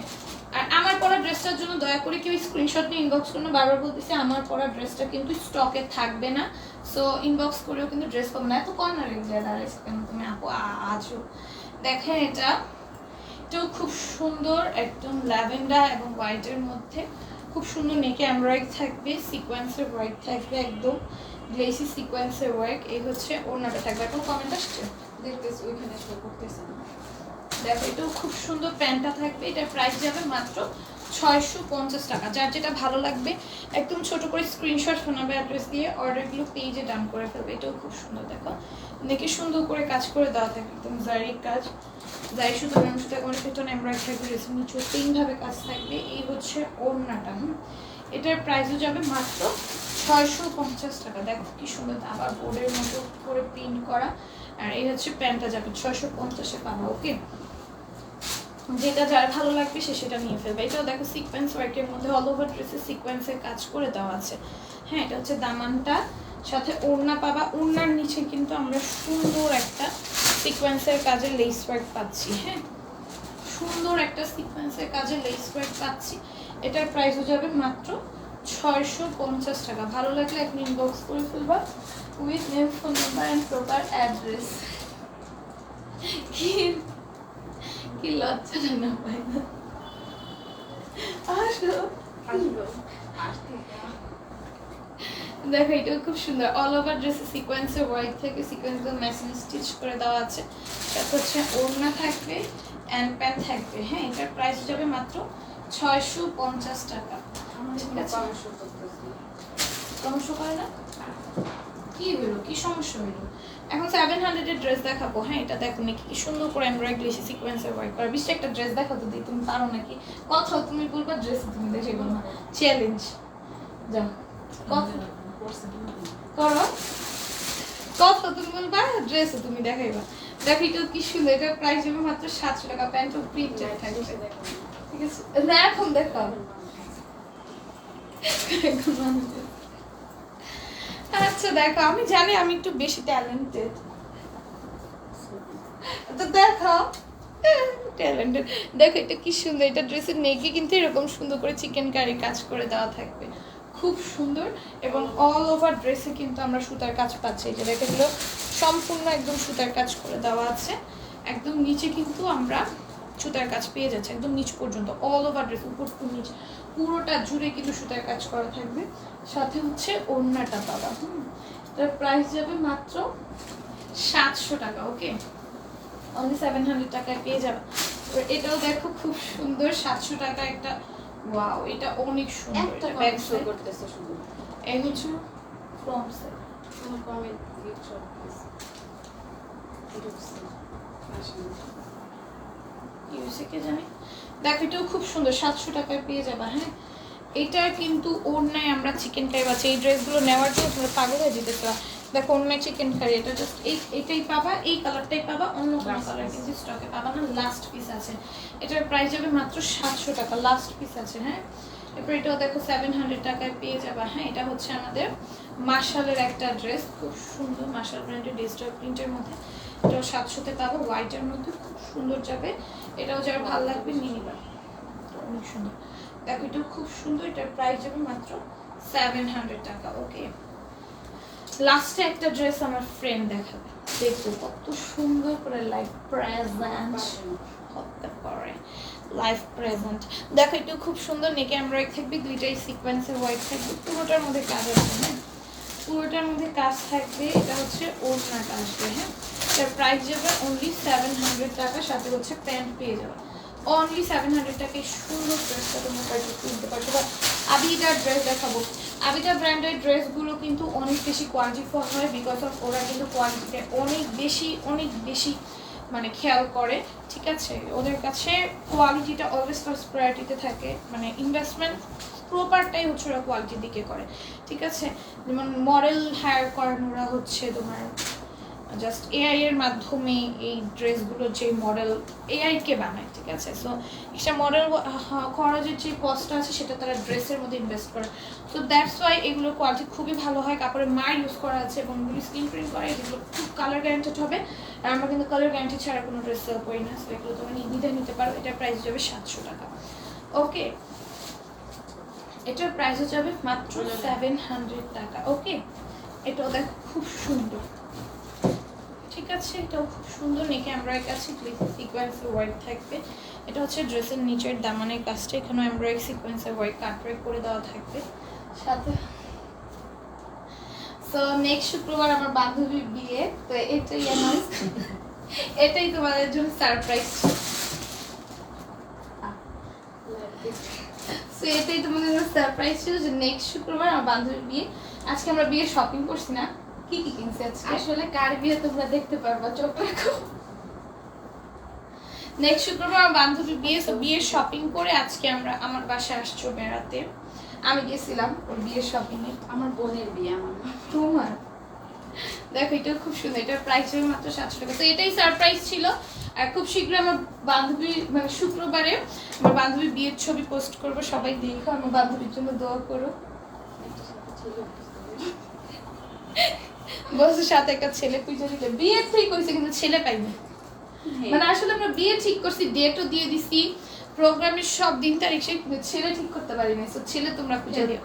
আর আমার পরা ড্রেসটার জন্য দয়া করে কেউ স্ক্রিনশট নিয়ে ইনবক্স করুন। বারবার বলতেছি আমার পরা ড্রেসটা কিন্তু স্টকে থাকবে না, সো ইনবক্স করেও কিন্তু ড্রেস পাবো না। এত কর্নারে দাঁড়াইছে কেন তুমি আপু? আজও দেখেন, এটাও খুব সুন্দর, একদম ল্যাভেন্ডার এবং হোয়াইটের মধ্যে খুব সুন্দর। নেকে এমব্রয়ডারি থাকবে, সিকোয়েন্সের ওয়ার্ক থাকবে, একদম গ্লেসি সিকোয়েন্সের ওয়ার্ক। এই হচ্ছে ওড়নাটা থাকবে। এখন কমেন্ট আসছে, দেখতেছি ওইখানে শো করতেছে না। দেখো এটাও খুব সুন্দর, প্যান্টটা থাকবে। এটার প্রাইস যাবে মাত্র 650 টাকা। যার যেটা ভালো লাগবে একদম ছোট করে স্ক্রিনশট, ফোন নাম্বার, অ্যাড্রেস দিয়ে অর্ডারগুলো পেজে ডান করে ফেলবে। এটাও খুব সুন্দর। দেখো নেকে সুন্দর করে কাজ করে দেওয়া থাকে, একদম জারি কাজ, যাই শুধু সুতা করে পেটন এমব্রয়ডারি থাকবে, রেশমি নিচে 3ভাবে কাজ থাকবে। এই হচ্ছে ওড়নাটা। এটার প্রাইসও যাবে মাত্র 650 টাকা। দেখো কি সুন্দর, আবার বোর্ডের মতো করে প্রিন্ট করা। আর এই হচ্ছে প্যান্টটা যাবে 650-এ পাবা। ওকে, যেটা যার ভালো লাগবে সে সেটা নিয়ে ফেলবে। এটাও দেখো সিকোয়েন্স ওয়ার্কের মধ্যে অল ওভার ড্রেসে সিকোয়েন্সের কাজ করে দেওয়া আছে। হ্যাঁ, এটা হচ্ছে দামানটা, সাথে ওড়না পাবা। ওড়নার নিচে কিন্তু আমরা সুন্দর একটা সিকোয়েন্সের কাজে লেস ওয়ার্ক পাচ্ছি। হ্যাঁ, সুন্দর একটা সিকোয়েন্সের কাজে লেস ওয়ার্ক পাচ্ছি। এটার প্রাইস হয়ে যাবে মাত্র 650 টাকা। ভালো লাগলে এখন ইনবক্স করে ফেলবা with name, phone number and proper address. কি লজ্জাটা না পাই না। আসো, দেখো এটাও খুব সুন্দর। অল ওভার ড্রেসে সিকোয়েন্সের হোয়াইট থেকে সিকোয়েন্সগুলো মেশিন স্টিচ করে দেওয়া আছে। তারপর হচ্ছে ওড়না থাকবে অ্যান্ড প্যান্ট থাকবে। হ্যাঁ, এটার প্রাইস যাবে মাত্র 650 টাকা। ঠিক আছে, সমস্যা করে না? কি হলো, কি সমস্যা হলো? এখন 700 এর ড্রেস দেখাবো। হ্যাঁ, এটা দেখো নাকি কি সুন্দর করে এমব্রয়ডারি সিকোয়েন্সের ওয়ার্ক করা। 20 একটা ড্রেস দেখাও তো দিই, তুমি পারো নাকি? কথা তুমি বলবা, ড্রেস তুমি দেখে বলবা। চ্যালেঞ্জ, যাও কথা করো, কথা তুমি বলবা, ড্রেসও তুমি দেখাইবা। দেখো এটা কি সুন্দর, এটার প্রাইস হবে মাত্র 700 টাকা। প্যান্টও প্রিন্টেড থাকবে, ঠিক আছে? না এখন দেখাও। আচ্ছা দেখো, আমি জানি আমি একটু বেশি ট্যালেন্টেড, তো দেখো ট্যালেন্টেড। দেখো এটা কি সুন্দর, এটা ড্রেসের নেকে কিন্তু এরকম সুন্দর করে চিকেন কারি কাজ করে দেওয়া থাকবে, খুব সুন্দর। এবং অল ওভার ড্রেসে কিন্তু আমরা সুতার কাজ পাচ্ছি। এই যে দেখো এগুলো সম্পূর্ণ একদম সুতার কাজ করে দেওয়া আছে। একদম নিচে কিন্তু আমরা সুতার কাজ পেয়ে যাচ্ছে, একদম নিচ পর্যন্ত অল ওভার ড্রেস, উপর টু নিচ পুরোটা জুড়ে কিন্তু সুতার কাজ করা থাকবে। সাথে হচ্ছে ওড়নাটা পাবা। এটার প্রাইস যাবে মাত্র 700 টাকা। ওকে, অনলি 700 টাকায় পেয়ে যাবে। এটাও দেখো খুব সুন্দর, 700 টাকা একটা। ওয়াও, এটা অনেক সুন্দর। একটা এটা ব্যাক শো করতেছে শুধু। এই হচ্ছে ফ্রন্ট সাইড। তোমার কমেন্ট দিয়ে চলতেছে। এটা হচ্ছে কি হয়েছে কে জানি। দেখো এটাও খুব সুন্দর, 700 টাকায় পেয়ে যাবা। হ্যাঁ, এটার কিন্তু ওড়নায় আমরা চিকেন কারি পাচ্ছি। এই ড্রেসগুলো নেওয়ার জন্য তোমরা পাগল হয়ে যেতে চাও। দেখো ওড়নায় চিকেন কারি, এটা জাস্ট এইটাই পাবা, এই কালারটাই পাবা, অন্য কোনো কালার কিন্তু স্টকে পাবা না, লাস্ট পিস আছে। এটার প্রাইস যাবে মাত্র 700 টাকা, লাস্ট পিস আছে। হ্যাঁ, এরপর এটাও দেখো 700 টাকায় পেয়ে যাবা। হ্যাঁ, এটা হচ্ছে আমাদের মার্শালের একটা ড্রেস, খুব সুন্দর, মার্শাল ব্র্যান্ডের ডিজিটাল প্রিন্টের মধ্যে। এটাও 700-তে পাবো, হোয়াইটের মধ্যে খুব সুন্দর যাবে। এটাও যার ভালো লাগবে নিয়ে নিবা, অনেক সুন্দর। দেখো এটাও খুব সুন্দর, এটার প্রাইস যাবে মাত্র 700 টাকা। ওকে, লাস্টে একটা ড্রেস আমার ফ্রেন্ড দেখাবে, দেখো কত সুন্দর করে লাইভ প্রেজেন্ট হতে পারে। লাইভ প্রেজেন্ট দেখো এটাও খুব সুন্দর, নেকে এমব্রয়ডারি থাকবে, গ্লিটারি সিকোয়েন্সের হোয়াইট থাকবে, পুরোটার মধ্যে কাজ আছে। হ্যাঁ, পুরোটার মধ্যে কাজ থাকবে। এটা হচ্ছে ওড়নাটা আসবে। হ্যাঁ, এটার প্রাইস যাবে অনলি 700 টাকা, সাথে হচ্ছে প্যান্ট পেয়ে যাবে অনলি 700 টাকায়। সুন্দর ড্রেসটা তোমরা পারচেজ করতে পারছো। বা আবিদার ড্রেস দেখাবো। আবিদা ব্র্যান্ডের ড্রেসগুলো কিন্তু অনেক বেশি কোয়ালিটিফুল হয়, বিকজ অফ ওরা কিন্তু কোয়ালিটিতে অনেক বেশি মানে খেয়াল করে। ঠিক আছে, ওদের কাছে কোয়ালিটিটা অলওয়েজ ফার্স্ট প্রায়োরিটিতে থাকে। মানে ইনভেস্টমেন্ট প্রপারটাই হচ্ছে ওরা কোয়ালিটির দিকে করে। ঠিক আছে, যেমন মডেল হায়ার করেন ওরা হচ্ছে তোমার জাস্ট এআই এর মাধ্যমে এই ড্রেসগুলো যে মডেল এআই কে বানায়। ঠিক আছে, সো একটা মডেল খরচের যে কস্টটা আছে সেটা তারা ড্রেসের মধ্যে ইনভেস্ট করে। সো দ্যাটস ওয়াই এগুলোর কোয়ালিটি খুবই ভালো হয়। কাপড়ের মার ইউজ করা আছে এবং এগুলো স্ক্রিন প্রিন্ট করা, এগুলো খুব কালার গ্যারান্টেড হবে। আর আমরা কিন্তু কালার গ্যারান্টি ছাড়া কোনো ড্রেস সেল করি না, সো এগুলো তুমি নির্দ্বিধায় নিতে পারো। এটার প্রাইস যাবে 700 টাকা। ওকে, এটার প্রাইস যাবে মাত্র 700 টাকা। ওকে, এটাও দেখো খুব সুন্দর। ঠিক আছে, এটাও খুব সুন্দর, নেকে এমব্রয়ডারি কাছে সিকোয়েন্সের ওয়ার্ক থাকবে। এটা হচ্ছে ড্রেসের নিচের দামানের কাজটা, এখানেও এমব্রয়ডারি সিকোয়েন্সের ওয়ার্ক কাটওয়ার্ক করে দেওয়া থাকবে সাথে। সো নেক্সট শুক্রবার আমার বান্ধবীর বিয়ে, তো এটাই অ্যানাউন্স, এটাই তোমাদের জন্য সারপ্রাইজ। সো এটাই তোমাদের জন্য সারপ্রাইজ ছিল যে নেক্সট শুক্রবার আমার বান্ধবীর বিয়ে। আজকে আমরা বিয়ে শপিং করছি না, কি কি কিনছি আজকে আসলে কার বিয়ে তোমরা দেখতে পারবা, চোখ রাখো। নেক্সট শুক্রবার আমার বান্ধবীর বিয়ে, তো বিয়ের শপিং করে আজকে আমরা আমার বাসায় আসছো বেড়াতে। আমি গেছিলাম ওর বিয়ের শপিং এ। আমার বোনের বিয়ে, আমার তোমার দেখো এটাও খুব সুন্দর, এটার প্রাইস হবে মাত্র 700 টাকা। তো এটাই সারপ্রাইজ ছিল। আর খুব শীঘ্রই আমার বান্ধবী মানে শুক্রবারে আমার বান্ধবীর বিয়ের ছবি পোস্ট করব, সবাই দেখো, আমার বান্ধবীর জন্য দোয়া করো। বসের সাথে একটা ছেলে খুঁজে দিতে, বিয়ে ঠিক হয়েছে কিন্তু ছেলে পাইনি। মানে আসলে আমরা বিয়ে ঠিক করছি, ডেটও দিয়ে দিছি, প্রোগ্রামের সব দিন তারিখ, সেই ছেলে ঠিক করতে পারি না। ছেলে তোমরা খুঁজে দিও,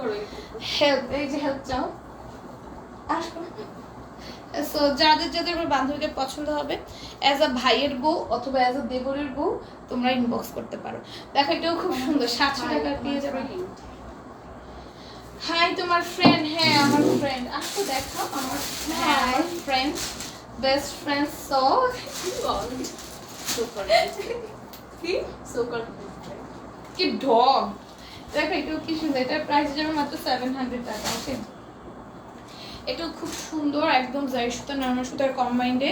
হেল্প, এই যে হেল্প চাও। সো যাদের যাদের আমার বান্ধবীদের পছন্দ হবে অ্যাজ আ ভাইয়ের বউ অথবা অ্যাজ আ দেবরের বউ তোমরা ইনবক্স করতে পারো। দেখো এটাও খুব সুন্দর, 700 টাকা পেয়ে যাবে। হাই তোমার ফ্রেন্ড, হ্যাঁ আমার ফ্রেন্ড, আসো দেখো আমার, হ্যাঁ আমার ফ্রেন্ড, বেস্ট ফ্রেন্ড। সো কি ডগ, দেখো এটাও কি সুন্দর, এটার প্রাইস যাবে মাত্র 700 টাকা। ওকে, এটাও খুব সুন্দর, একদম জারি সুতা নরমাল সুতার কম্বাইন্ডে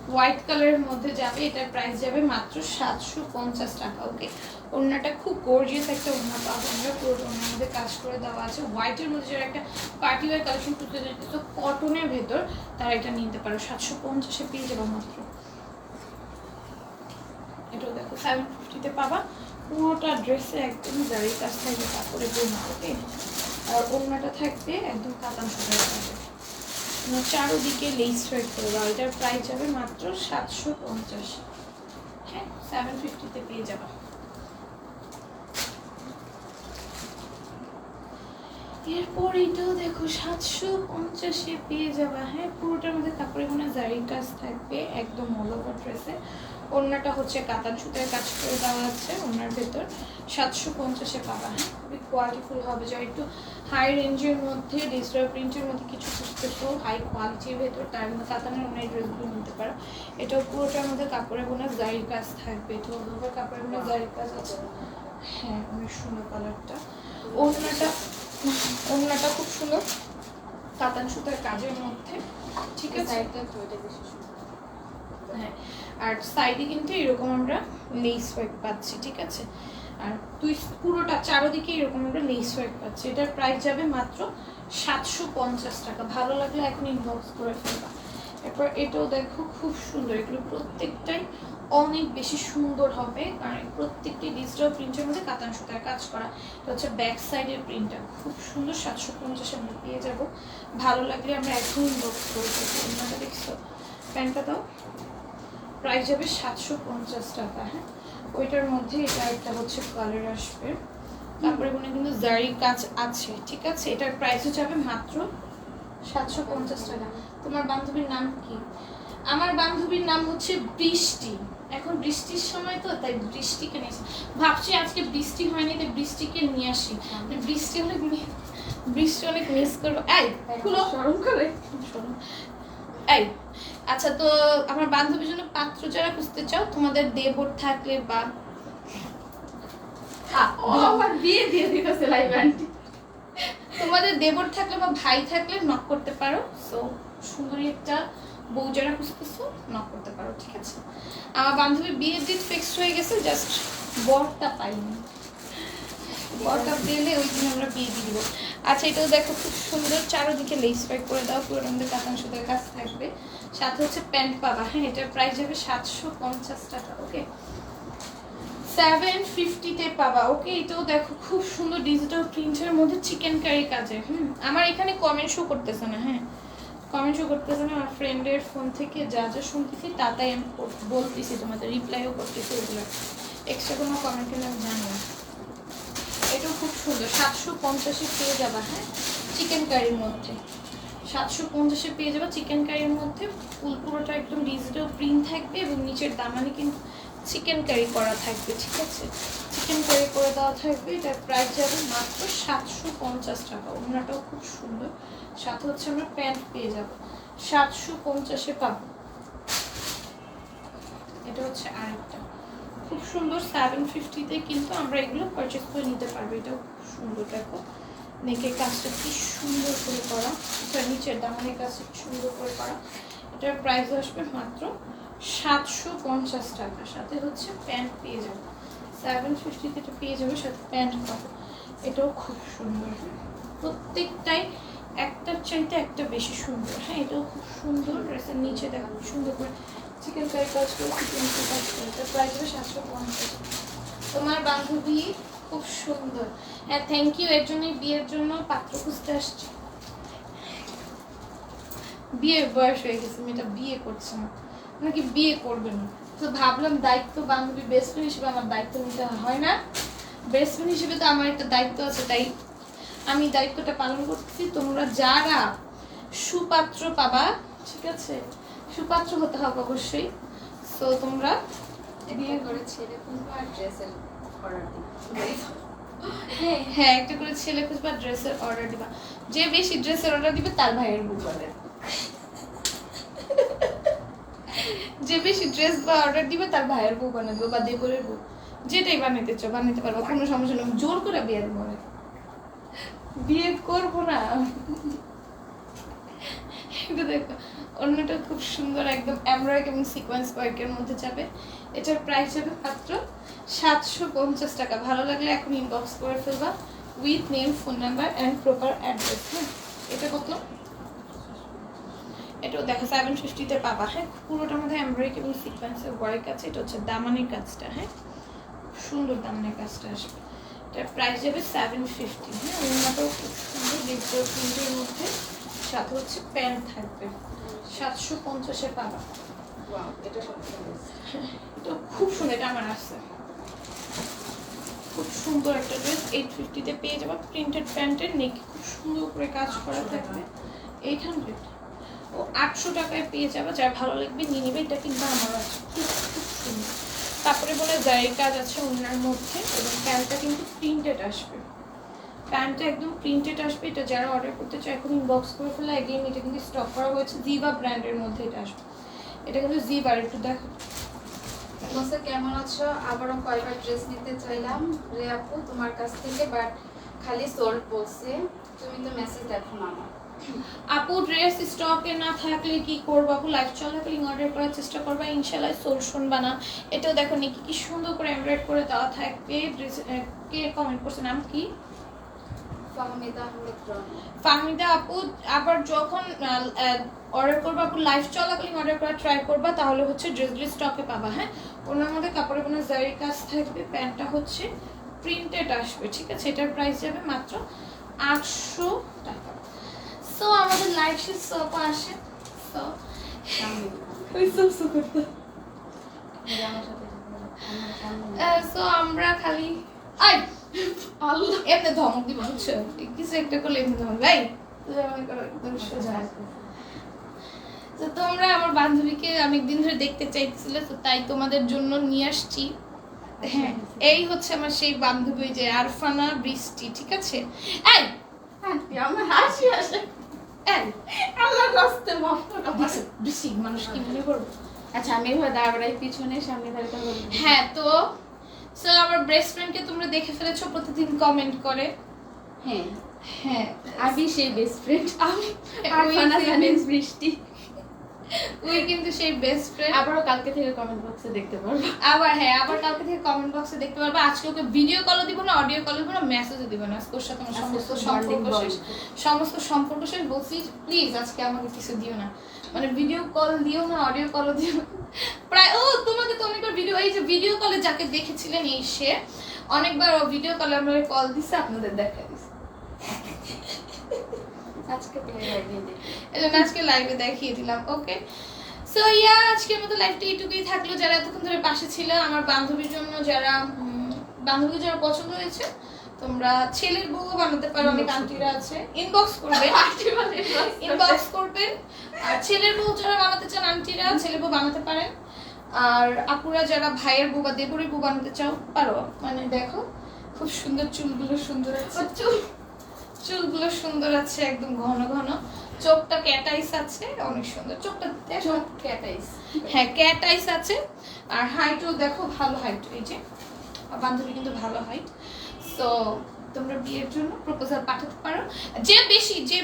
হোয়াইট কালারের মধ্যে যাবে। এটার প্রাইস যাবে মাত্র 750 টাকা। ওকে, ওড়নাটা খুব গর্জিয়াস একটা ওড়না পাবো আমরা, পুরো ওড়নার মধ্যে কাজ করে দেওয়া আছে। হোয়াইটের মধ্যে যারা একটা পার্টি ওয়্যার কালেকশন করতে যেতে তো কটনের ভেতর, তারা এটা নিতে পারো। 750-এ পেয়ে যাবো মাত্র। এটাও দেখো 750-তে পাবা। পুরোটা ড্রেসে একদম জারি কাজ থাকবে, কাপড়ে বোনা। ওকে, আর ওড়নাটা থাকবে একদম কাতান সুতার থাকবে, চারোদিকে লেস ওয়ার্ক করে দাও। এটার প্রাইস যাবে মাত্র 750। হ্যাঁ, 750-তে পেয়ে যাবা। এরপর এটাও দেখো 750-এ পেয়ে যাবা। হ্যাঁ, পুরোটার মধ্যে কাপড়ে কোনো জারি কাজ থাকবে একদম অল ওভার ড্রেসে। ওড়নাটা হচ্ছে কাতান সুতার কাজ করে দেওয়া আছে ওড়নার ভেতর। 750-এ পাবা। হ্যাঁ, খুবই কোয়ালিটিফুল হবে। যারা একটু হাই রেঞ্জের মধ্যে ডিজিটাল প্রিন্টের মধ্যে কিছু খুঁজতেছো হাই কোয়ালিটির ভেতর, তার মধ্যে কাতানের ওড়নার ড্রেসগুলো নিতে পারো। এটাও পুরোটার মধ্যে কাপড়ে কোনো জারি কাজ থাকবে, তো অল ওভার কাপড়ে কোনো জারি কাজ আছে। হ্যাঁ, অনেক সুন্দর কালারটা। ওড়নাটা খুব সুন্দর কাতান সুতার কাজের মধ্যে, ঠিক আছে। হ্যাঁ, আর সাইডে কিন্তু এরকম আমরা লেস ওয়ার্ক পাচ্ছি, ঠিক আছে। আর তুই পুরোটা চারোদিকে এরকম আমরা লেস ওয়ার্ক পাচ্ছি। এটার প্রাইস যাবে মাত্র 750 টাকা। ভালো লাগলে এখন ইনবক্স করে ফেলবা। এরপর এটাও দেখো খুব সুন্দর, এগুলো প্রত্যেকটাই অনেক বেশি সুন্দর হবে, কারণ প্রত্যেকটি ডিজিটাল প্রিন্টের মধ্যে কাতান সুতার কাজ করা। এটা হচ্ছে ব্যাক সাইডের প্রিন্টটা, খুব সুন্দর। 750-এ আমরা পেয়ে যাব। ভালো লাগলে আমরা এখন ইনবক্স করে ফেলবো। ওনাটা দেখছো, প্যান্টটা দাও, প্রাইস যাবে 750 টাকা। হ্যাঁ, ওইটার মধ্যে এটা একটা হচ্ছে কালার আসবে, তারপরে কোনো কিন্তু জারি কাজ আছে, ঠিক আছে। এটার প্রাইসও যাবে মাত্র 750 টাকা। তোমার বান্ধবীর নাম কি? আমার বান্ধবীর নাম হচ্ছে বৃষ্টি। এখন বৃষ্টির সময় তো, তাই বৃষ্টিকে নিয়েছি। ভাবছি আজকে বৃষ্টি হয়নি, তাই বৃষ্টিকে নিয়ে আসি। বৃষ্টি অনেক মিস করবো। এই খুলো, শরম করে শরম। এই আচ্ছা, তো আমার বান্ধবীর জন্য পাত্র যারা খুঁজতে চাও, তোমাদের দেবর থাকলে বা আমার বিয়ে দিয়ে দিতেছে লাইভ আন্টি, তোমাদের দেবর থাকলে বা ভাই থাকলে নক করতে পারো। সো সুন্দরী একটা বউ যারা খুঁজতেছো নক করতে পারো, ঠিক আছে। আমার বান্ধবীর বিয়ের দিন ফিক্সড হয়ে গেছে, জাস্ট বরটা পাইনি। বরটা পেলে ওই দিন আমরা বিয়ে দিয়ে দিব। আচ্ছা, এটাও দেখো খুব সুন্দর, চারোদিকে লেস ওয়ার্ক করে দাও, পুরো আমাদের কাতান সুতার কাজ থাকবে, সাথে হচ্ছে প্যান্ট পাবা। হ্যাঁ, এটার প্রাইস যাবে 750 টাকা। ওকে, 750-তে পাবা। ওকে, এটাও দেখো খুব সুন্দর ডিজিটাল প্রিন্টের মধ্যে চিকেন কারি কাজে। আমার এখানে কমেন্ট শো করতেছে না। হ্যাঁ, কমেন্ট শো করতেছে না। আমার ফ্রেন্ডের ফোন থেকে যা যা শুনতেছি তাই আমি বলতেছি, তোমাদের রিপ্লাইও করতেছি। ওগুলো এক্সট্রা কোনো কমেন্ট কিন্তু আমি জানি না। এটাও খুব সুন্দর, 750-এ পেয়ে যাবা। হ্যাঁ, চিকেন কারির মধ্যে 750-এ পেয়ে যাবা চিকেন কারির মধ্যে। পুরোটা একদম ডিজিটাল প্রিন্ট থাকবে এবং নিচের দামানে কিন্তু চিকেন কারি করা থাকবে, ঠিক আছে। চিকেন কারি করে দেওয়া থাকবে। এটার প্রাইস যাবে মাত্র 750 টাকা। ওড়নাটাও খুব সুন্দর, সাথে হচ্ছে আমরা প্যান্ট পেয়ে যাব। 750-এ পাবো। এটা হচ্ছে আরেকটা খুব সুন্দর, 750-তে কিন্তু আমরা এগুলো পারচেস করে নিতে পারবো। এটাও খুব সুন্দর, দেখো নেকের কাজটা কি সুন্দর করে করা, নিচের দামানের কাজটা কি সুন্দর করে করা। এটার প্রাইস আসবে মাত্র 750 টাকা, সাথে হচ্ছে প্যান্ট পেয়ে যাবো। 750-তে এটা পেয়ে যাবে, সাথে প্যান্ট পাবো। এটাও খুব সুন্দর, প্রত্যেকটাই একটার চাইতে একটা বেশি সুন্দর। হ্যাঁ, এটাও খুব সুন্দর। ড্রেসের নিচে দেখো সুন্দর করে চিকেন কারি কাজ করে, চিকেন কাজ করে। এটা প্রাইস হবে 750। তোমার বান্ধবী খুব সুন্দর। হ্যাঁ, থ্যাংক ইউ। এর জন্যই বিয়ের জন্য পাত্র খুঁজতে আসছি। বিয়ের বয়স হয়ে গেছে, মেয়েটা বিয়ে করছে না, নাকি বিয়ে করবে না। তো ভাবলাম দায়িত্ব, বান্ধবী বেস্ট ফ্রেন্ড হিসেবে আমার দায়িত্ব নিতে হয় না? বেস্ট ফ্রেন্ড হিসেবে তো আমার একটা দায়িত্ব আছে, তাই আমি দায়িত্বটা পালন করতেছি। তোমরা যারা সুপাত্র পাবা, ঠিক আছে, সুপাত্র হতে হবে অবশ্যই। সো তোমরা বিয়ে করে ছেলে খুঁজবো আর ড্রেসের অর্ডার দিই। হ্যাঁ, একটা করে ছেলে খুঁজবা, ড্রেসের অর্ডার দিবা। যে বেশি ড্রেসের অর্ডার দিবে তার ভাইয়ের বউ বানাবে। যে বেশি ড্রেস বা অর্ডার দিবে তার ভাইয়ের বউ বানাবে বা দেবরের বউ, যেটাই বানাইতে চাও বানাইতে পারবো, কোনো সমস্যা নেই। জোর করে বিয়ে দেবো না, বিয়ে করবো না। এটা দেখো, অন্যটা খুব সুন্দর, একদম এমব্রয়ডারি এবং সিকোয়েন্স ওয়ার্কের মধ্যে যাবে। এটার প্রাইস হবে মাত্র 750 টাকা। ভালো লাগলে এখন ইনবক্স করে ফেলবা with name, phone number and proper address. হ্যাঁ, এটা কত? এটাও দেখো 750-তে পাবা। হ্যাঁ, পুরোটার মধ্যে এমব্রয়ডারি এবং সিকোয়েন্সের ওয়ার্ক আছে। এটা হচ্ছে দামানের কাজটা। হ্যাঁ, সুন্দর দামানের কাজটা আসবে। এটার প্রাইস যাবে 750। হ্যাঁ, ওনাটাও খুব সুন্দর ডিজিটাল প্রিন্টের মধ্যে, সাথে হচ্ছে প্যান্ট থাকবে। 750-এ পাবা। ওয়াও, এটা সবচেয়ে বেস্ট। এটা খুব সুন্দর, এটা আমার আছে। খুব সুন্দর একটা ড্রেস 850-তে পেয়ে যাবা। প্রিন্টেড প্যান্টের নেক খুব সুন্দর করে কাজ করা থাকবে। 800 ও 800 টাকায় পেয়ে যাবে। যার ভালো লাগবে নিয়ে নেবে। এটা কিন্তু আমার আছে, খুব খুব সুন্দর। তারপরে বলে জারি কাজ আছে ওনার মধ্যে, এবং প্যান্টটা কিন্তু প্রিন্টেড আসবে। প্যান্টটা একদম প্রিন্টেড আসবে। এটা যারা অর্ডার করতে চায় এখন ইনবক্স করে ফেলে। এগেইন এটা কিন্তু স্টক করা হয়েছে জিবা ব্র্যান্ডের মধ্যে এটা আসবে। এটা কিন্তু জিবার, একটু দেখো। বসে কেমন আছো? আবারও কয়বার ড্রেস নিতে চাইলাম রে আপু তোমার কাছ থেকে, বাট খালি সোল্ড বলছে। তুমি তো মেসেজ দেখো না আমার। আপু ড্রেস স্টকে না থাকলে কি করবো আপু? লাইভ চলাকালীন অর্ডার করার চেষ্টা করবা, ইনশাল্লাহ সোল শুনবা না। এটাও দেখো নাকি কি সুন্দর করে এমব্রয়েড করে দেওয়া থাকবে। ড্রেস কে কমেন্ট করছে, নাম কি? ফাহমিদা আহমেদ রনি। ফাহমিদা আপু, আবার যখন অর্ডার করবা আপু লাইভ চলাকালীন অর্ডার করা ট্রাই করবা, তাহলে হচ্ছে ড্রেসগুলি স্টকে পাবা। হ্যাঁ, ওনার মধ্যে কাপড়ের কোনো জারি কাজ থাকবে। প্যান্টটা হচ্ছে প্রিন্টেড আসবে, ঠিক আছে। এটার প্রাইস যাবে মাত্র 800 টাকা। সো আমাদের লাইভ শেষ সপা আসে। সো ওই সব করতে সো আমরা খালি আই আল্লাহ এমনি ধমক দিব, বুঝছো? কিছু একটা করলে এমনি ধমক ভাই। তো তোমরা আমার বান্ধবীকে আমি একদিন ধরে দেখতে চাইছিলে, তো তাই তোমাদের জন্য নিয়ে আসছি। হ্যাঁ, এই হচ্ছে আমার সেই বান্ধবী, যে আরফানা বৃষ্টি, ঠিক আছে। এই আমার হাসি আসে। এই আল্লাহ রাস্তে মাফ করো। বৃষ্টি মানুষ কি মনে করবো? আচ্ছা, আমি এভাবে দাঁড়াই পিছনে সামনে দাঁড়িয়ে বলবো। হ্যাঁ, তো সো আমার বেস্ট ফ্রেন্ডকে তোমরা দেখে ফেলেছো, প্রতিদিন কমেন্ট করে। হ্যাঁ, হ্যাঁ, আমি সেই বেস্ট ফ্রেন্ড। আমি আরফানা জানেন বৃষ্টি। ওই কিন্তু সেই বেস্ট ফ্রেন্ড। আবারও কালকে থেকে কমেন্ট বক্সে দেখতে পারবো। আবার হ্যাঁ, আবার কালকে থেকে কমেন্ট বক্সে দেখতে পারবে। আজকে ওকে ভিডিও কলও দিব না, অডিও কলও দিব না, মেসেজও দিব না। আজকে ওর সাথে আমার সমস্ত সম্পর্ক শেষ, সমস্ত সম্পর্ক শেষ। বলছি প্লিজ আজকে আমাকে কিছু দিও না, মানে ভিডিও কল দিও না, অডিও কলও দিও না। প্রায় তোমাকে তো অনেকবার ভিডিও, এই যে ভিডিও কলে যাকে দেখেছিলেন, এই সে অনেকবার ভিডিও কলে আমরা কল দিছে, আপনাদের দেখা দিছে। আজকে লাইভে দেখি, এজন্য আজকে লাইভে দেখিয়ে দিলাম। ওকে, সো ইয়া আজকের মতো লাইভটা এইটুকুই থাকলো। যারা এতক্ষণ ধরে পাশে ছিল, আমার বান্ধবীর জন্য যারা বান্ধবী যারা পছন্দ হয়েছে, তোমরা ছেলের বউ বানাতে পারো। অনেক আন্টিরা আছে, ইনবক্স করবে, ইনবক্স করবেন। আর ছেলের বউ যারা বানাতে চান আন্টিরা, ছেলের বউ বানাতে পারেন। আর আপুরা যারা ভাইয়ের বউ বা দেবরের বউ বানাতে চাও পারো। মানে দেখো খুব সুন্দর, চুলগুলো সুন্দর আছে, চুলগুলো সুন্দর আছে, একদম ঘন ঘন। চোখটা ক্যাটাইস আছে, অনেক সুন্দর চোখটা। দেখো ক্যাটাইস। হ্যাঁ, ক্যাটাইস আছে। আর হাইটও দেখো ভালো হাইট, এই যে বান্ধবী কিন্তু ভালো হাইট। সো তোমরা বিয়ের জন্য প্রপোজাল পাঠাতে পারো। যে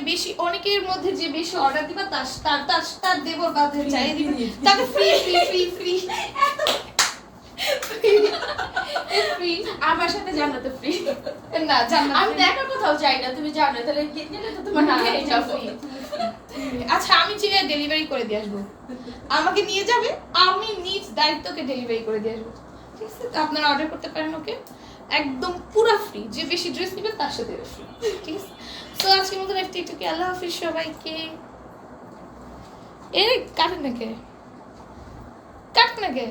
বেশি অনেকের মধ্যে যে বেশি অর্ডার দিবা তার দেবর বাধে চাই দিবে, তাকে free free free free. Free আমার সাথে জান্নাতে ফ্রি। না জান্নাত আমি তো একা কোথাও যাই না, তুমি জানো, তাহলে গেলে তো তোমার না যাবো। আচ্ছা আমি চিনে ডেলিভারি করে দিয়ে আসবো, আমাকে নিয়ে যাবে, আমি নিজ দায়িত্বকে ডেলিভারি করে দিয়ে আসবো, ঠিক আছে? তো আপনারা অর্ডার করতে পারেন ওকে, একদম পুরো ফ্রি, যে বেশি ড্রেস নেবে তার সাথে ফ্রি, ঠিক আছে? তো আজকের মতো একটু আল্লাহ হাফিজ সবাইকে। এ কাটেন নাকি, কাট নাকি